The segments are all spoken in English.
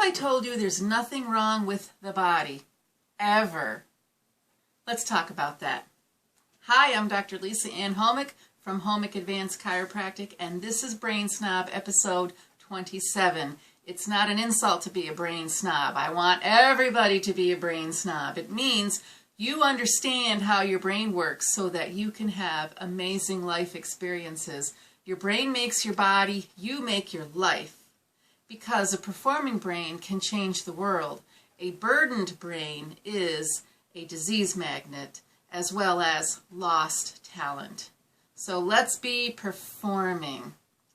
I told you there's nothing wrong with the body? Ever. Let's talk about that. Hi, I'm Dr. Lisa Ann Homick from Homick Advanced Chiropractic, and this is Brain Snob episode 27. It's not an insult to be a brain snob. I want everybody to be a brain snob. It means you understand how your brain works so that you can have amazing life experiences. Your brain makes your body, you make your life. Because a performing brain can change the world. A burdened brain is a disease magnet as well as lost talent. So let's be performing.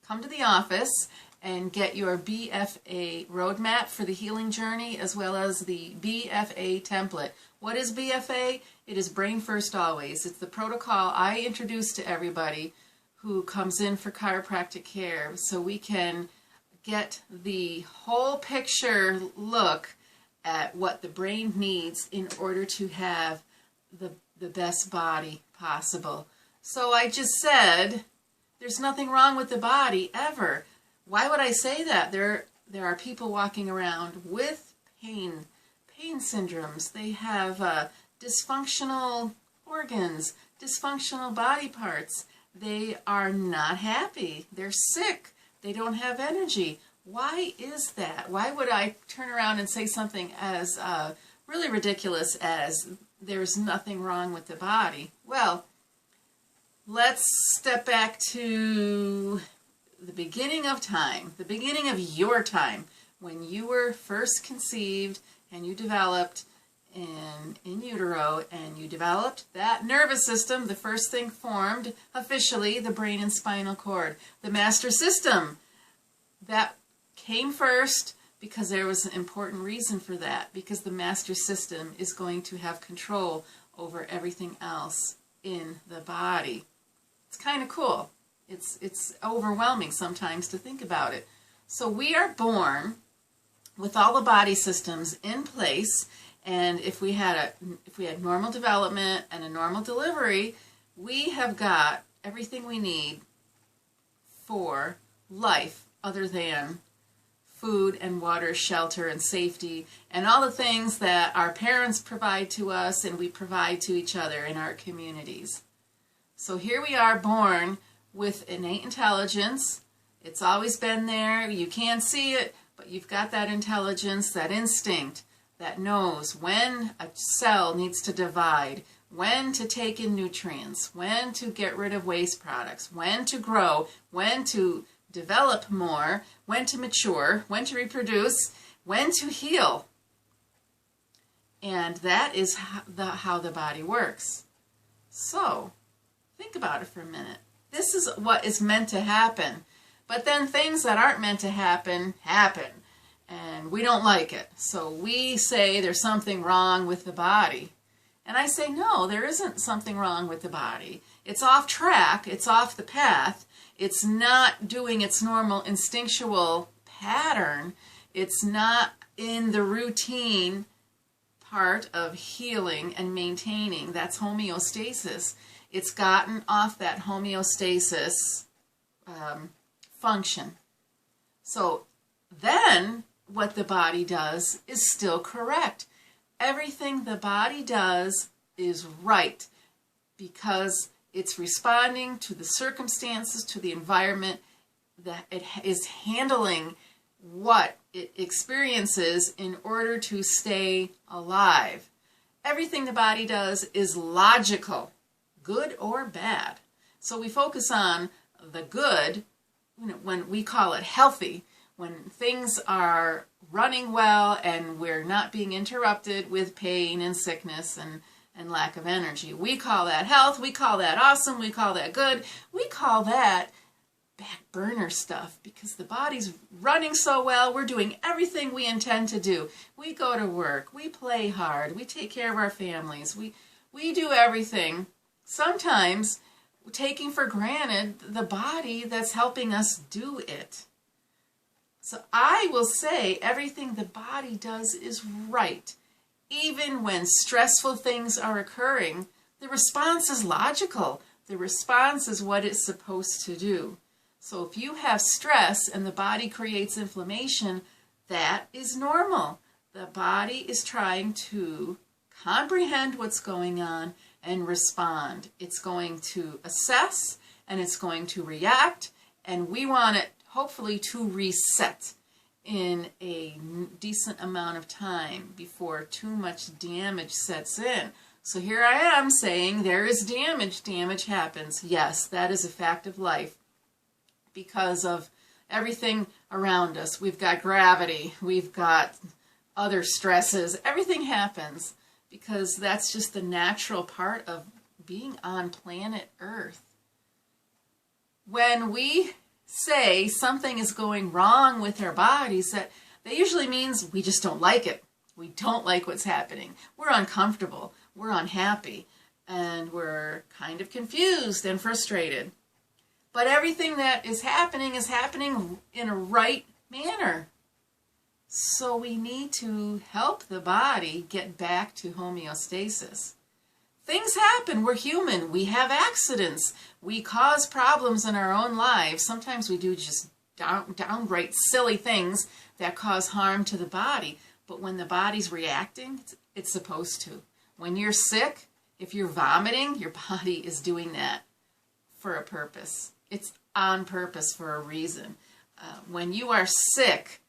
Come to the office and get your BFA roadmap for the healing journey as well as the BFA template. What is BFA? It is Brain First Always. It's the protocol I introduce to everybody who comes in for chiropractic care so we can get the whole picture look at what the brain needs in order to have the best body possible. So I just said there's nothing wrong with the body ever. Why would I say that? There are people walking around with pain syndromes. They have dysfunctional organs, dysfunctional body parts. They are not happy. They're sick. They don't have energy. Why is that? Why would I turn around and say something as really ridiculous as there's nothing wrong with the body? Well, let's step back to the beginning of time, the beginning of your time, when you were first conceived and you developed in utero and you developed that nervous system. The first thing formed officially, the brain and spinal cord. The master system, that came first because there was an important reason for that, because the master system is going to have control over everything else in the body. It's kind of cool. It's overwhelming sometimes to think about it. So we are born with all the body systems in place, and if we had normal development and a normal delivery, we have got everything we need for life other than food and water, shelter and safety, and all the things that our parents provide to us and we provide to each other in our communities. So here we are, born with innate intelligence. It's always been there. You can't see it, but you've got that intelligence, that instinct that knows when a cell needs to divide, when to take in nutrients, when to get rid of waste products, when to grow, when to develop more, when to mature, when to reproduce, when to heal. And that is how the body works. So, think about it for a minute. This is what is meant to happen. But then things that aren't meant to happen, happen. And we don't like it. So we say there's something wrong with the body. And I say, no, there isn't something wrong with the body. It's off track. It's off the path. It's not doing its normal instinctual pattern. It's not in the routine part of healing and maintaining. That's homeostasis. It's gotten off that homeostasis function. So then what the body does is still correct. Everything the body does is right because it's responding to the circumstances, to the environment, that it is handling what it experiences in order to stay alive. Everything the body does is logical, good or bad. So we focus on the good when we call it healthy, when things are running well and we're not being interrupted with pain and sickness and lack of energy. We call that health, we call that awesome, we call that good, we call that back burner stuff because the body's running so well, we're doing everything we intend to do. We go to work, we play hard, we take care of our families, we do everything. Sometimes taking for granted the body that's helping us do it. So I will say everything the body does is right. Even when stressful things are occurring, the response is logical. The response is what it's supposed to do. So if you have stress and the body creates inflammation, That is normal. The body is trying to comprehend what's going on and respond. It's going to assess and it's going to react, and we want it hopefully to reset in a decent amount of time before too much damage sets in. So here I am saying there is damage. Damage happens. Yes, that is a fact of life because of everything around us. We've got gravity. We've got other stresses. Everything happens because that's just the natural part of being on planet Earth. When we say something is going wrong with our bodies, that usually means we just don't like it. We don't like what's happening. We're uncomfortable. We're unhappy. And we're kind of confused and frustrated. But everything that is happening in a right manner. So we need to help the body get back to homeostasis. Things happen. We're human. We have accidents. We cause problems in our own lives. Sometimes we do just downright silly things that cause harm to the body. But when the body's reacting, it's supposed to. When you're sick, if you're vomiting, your body is doing that for a purpose. It's on purpose for a reason. When you are sick,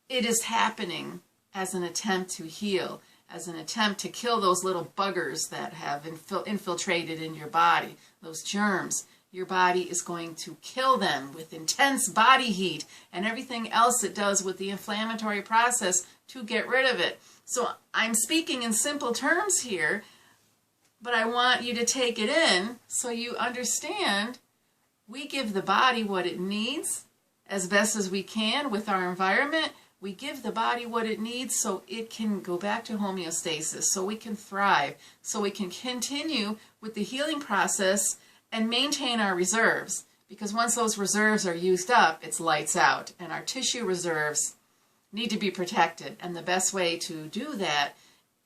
it is happening as an attempt to heal, as an attempt to kill those little buggers that have infiltrated in your body, those germs. Your body is going to kill them with intense body heat and everything else it does with the inflammatory process to get rid of it. So I'm speaking in simple terms here, but I want you to take it in so you understand we give the body what it needs as best as we can with our environment. We give the body what it needs so it can go back to homeostasis, so we can thrive, so we can continue with the healing process and maintain our reserves. Because once those reserves are used up, it's lights out. And our tissue reserves need to be protected. And the best way to do that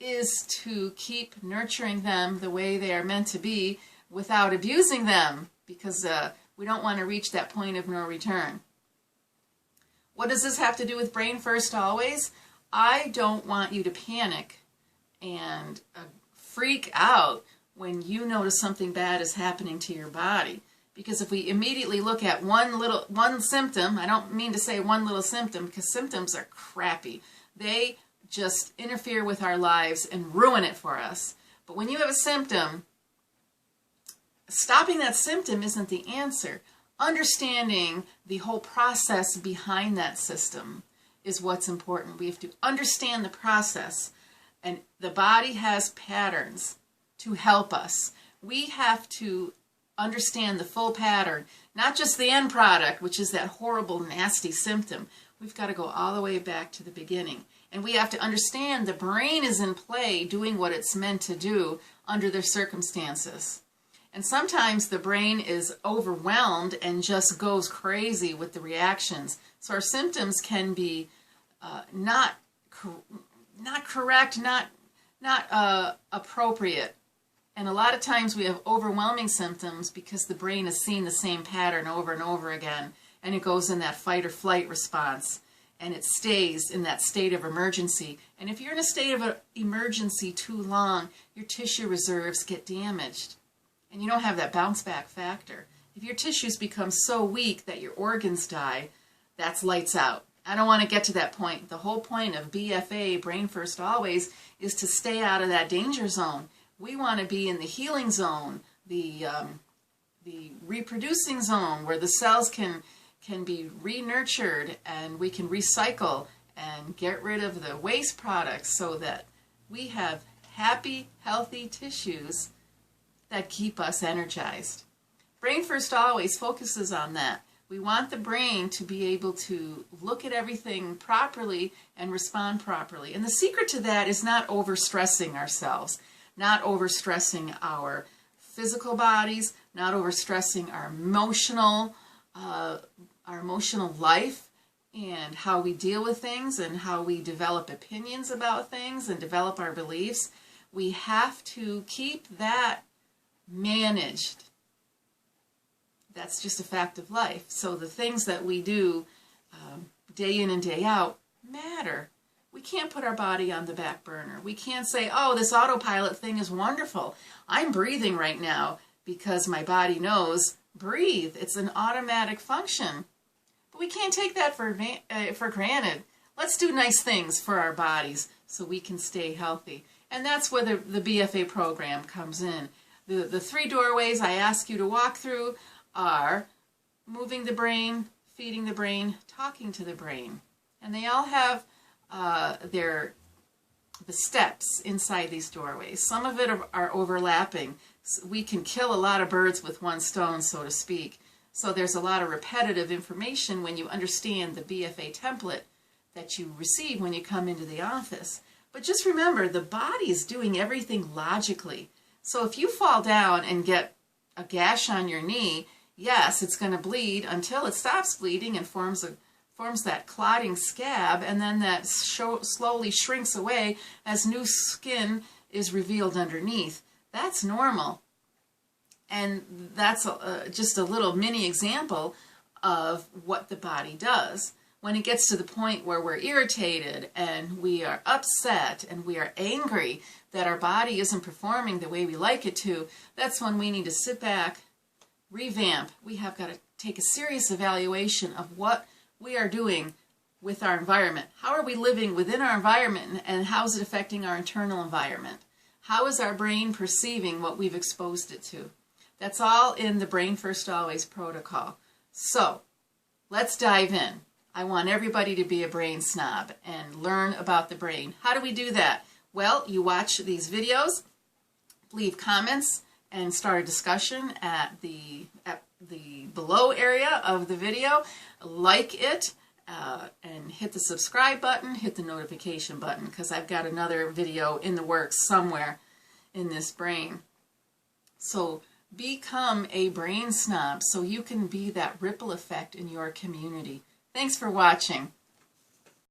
is to keep nurturing them the way they are meant to be without abusing them, because we don't want to reach that point of no return. What does this have to do with brain first always? I don't want you to panic and freak out when you notice something bad is happening to your body. Because if we immediately look at one symptom, I don't mean to say one little symptom, because symptoms are crappy. They just interfere with our lives and ruin it for us. But when you have a symptom, stopping that symptom isn't the answer. Understanding the whole process behind that system is what's important. We have to understand the process, and the body has patterns to help us. We have to understand the full pattern, not just the end product, which is that horrible, nasty symptom. We've got to go all the way back to the beginning. And we have to understand the brain is in play doing what it's meant to do under the circumstances. And sometimes the brain is overwhelmed and just goes crazy with the reactions. So our symptoms can be not correct, not appropriate. And a lot of times we have overwhelming symptoms because the brain has seen the same pattern over and over again, and it goes in that fight or flight response, and it stays in that state of emergency. And if you're in a state of emergency too long, your tissue reserves get damaged, and you don't have that bounce back factor. If your tissues become so weak that your organs die, that's lights out. I don't want to get to that point. The whole point of BFA, Brain First Always, is to stay out of that danger zone. We want to be in the healing zone, the reproducing zone, where the cells can be re-nurtured and we can recycle and get rid of the waste products so that we have happy, healthy tissues that keep us energized. Brain First Always focuses on that. We want the brain to be able to look at everything properly and respond properly. And the secret to that is not overstressing ourselves, not overstressing our physical bodies, not overstressing our emotional life and how we deal with things and how we develop opinions about things and develop our beliefs. We have to keep that managed. That's just a fact of life. So the things that we do day in and day out matter. matter. We can't put our body on the back burner. We can't say, oh, this autopilot thing is wonderful. I'm breathing right now because my body knows, breathe. It's an automatic function. But we can't take that for granted. Let's do nice things for our bodies so we can stay healthy. And that's where the BFA program comes in. The 3 doorways I ask you to walk through are moving the brain, feeding the brain, talking to the brain. And they all have the steps inside these doorways. Some of it are overlapping. We can kill a lot of birds with one stone, so to speak. So there's a lot of repetitive information when you understand the BFA template that you receive when you come into the office. But just remember, the body is doing everything logically. So if you fall down and get a gash on your knee, yes, it's going to bleed until it stops bleeding and forms that clotting scab, and then that slowly shrinks away as new skin is revealed underneath. That's normal. And that's just a little mini example of what the body does. When it gets to the point where we're irritated and we are upset and we are angry that our body isn't performing the way we like it to, that's when we need to sit back, revamp. We have got to take a serious evaluation of what we are doing with our environment. How are we living within our environment, and how is it affecting our internal environment? How is our brain perceiving what we've exposed it to? That's all in the Brain First Always protocol. So let's dive in. I want everybody to be a brain snob and learn about the brain. How do we do that? Well, you watch these videos, leave comments, and start a discussion at the below area of the video. Like it and hit the subscribe button, hit the notification button, because I've got another video in the works somewhere in this brain. So become a brain snob so you can be that ripple effect in your community. Thanks for watching.